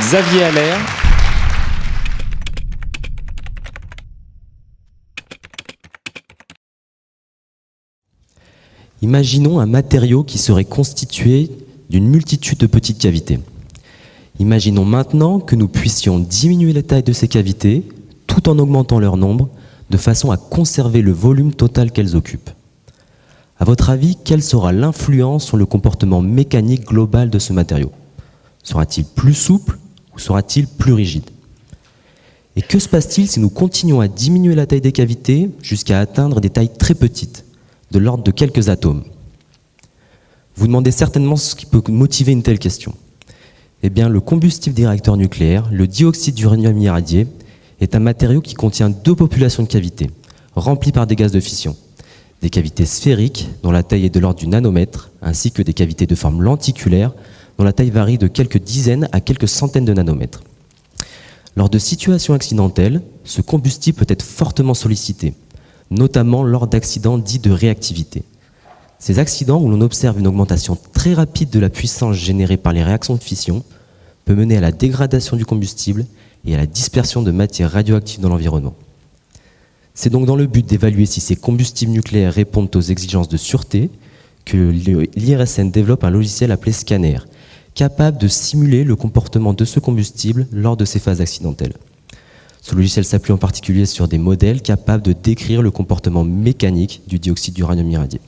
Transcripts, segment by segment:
Xavier Allaire. Imaginons un matériau qui serait constitué d'une multitude de petites cavités. Imaginons maintenant que nous puissions diminuer la taille de ces cavités tout en augmentant leur nombre de façon à conserver le volume total qu'elles occupent. À votre avis, quelle sera l'influence sur le comportement mécanique global de ce matériau? Sera-t-il plus souple ou sera-t-il plus rigide? Et que se passe-t-il si nous continuons à diminuer la taille des cavités jusqu'à atteindre des tailles très petites, de l'ordre de quelques atomes? Vous demandez certainement ce qui peut motiver une telle question. Eh bien, le combustible des réacteurs nucléaires, le dioxyde d'uranium irradié, est un matériau qui contient deux populations de cavités, remplies par des gaz de fission. Des cavités sphériques, dont la taille est de l'ordre du nanomètre, ainsi que des cavités de forme lenticulaire, dont la taille varie de quelques dizaines à quelques centaines de nanomètres. Lors de situations accidentelles, ce combustible peut être fortement sollicité, notamment lors d'accidents dits de réactivité. Ces accidents où l'on observe une augmentation très rapide de la puissance générée par les réactions de fission peut mener à la dégradation du combustible et à la dispersion de matières radioactives dans l'environnement. C'est donc dans le but d'évaluer si ces combustibles nucléaires répondent aux exigences de sûreté que l'IRSN développe un logiciel appelé Scanner, capable de simuler le comportement de ce combustible lors de ces phases accidentelles. Ce logiciel s'appuie en particulier sur des modèles capables de décrire le comportement mécanique du dioxyde d'uranium irradié.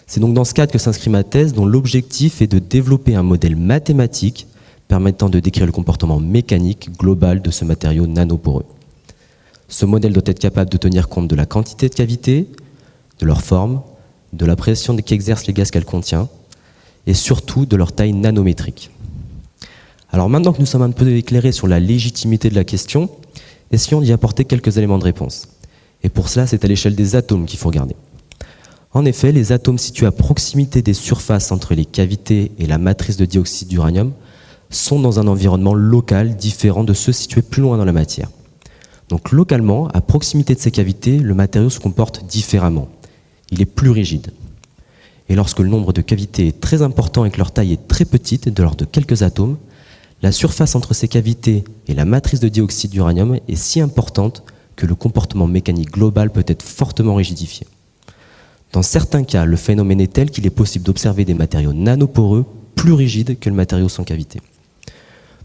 C'est donc dans ce cadre que s'inscrit ma thèse, dont l'objectif est de développer un modèle mathématique permettant de décrire le comportement mécanique global de ce matériau nanoporeux. Ce modèle doit être capable de tenir compte de la quantité de cavités, de leur forme, de la pression qu'exercent les gaz qu'elle contient, et surtout de leur taille nanométrique. Alors maintenant que nous sommes un peu éclairés sur la légitimité de la question, essayons d'y apporter quelques éléments de réponse. Et pour cela, c'est à l'échelle des atomes qu'il faut regarder. En effet, les atomes situés à proximité des surfaces entre les cavités et la matrice de dioxyde d'uranium sont dans un environnement local différent de ceux situés plus loin dans la matière. Donc localement, à proximité de ces cavités, le matériau se comporte différemment. Il est plus rigide. Et lorsque le nombre de cavités est très important et que leur taille est très petite, de l'ordre de quelques atomes, la surface entre ces cavités et la matrice de dioxyde d'uranium est si importante que le comportement mécanique global peut être fortement rigidifié. Dans certains cas, le phénomène est tel qu'il est possible d'observer des matériaux nanoporeux plus rigides que le matériau sans cavité.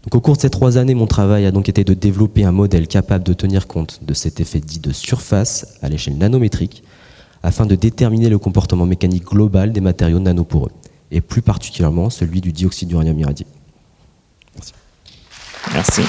Donc, au cours de ces 3 années, mon travail a donc été de développer un modèle capable de tenir compte de cet effet dit de surface à l'échelle nanométrique afin de déterminer le comportement mécanique global des matériaux nanoporeux et plus particulièrement celui du dioxyde d'uranium irradié. Merci. Merci.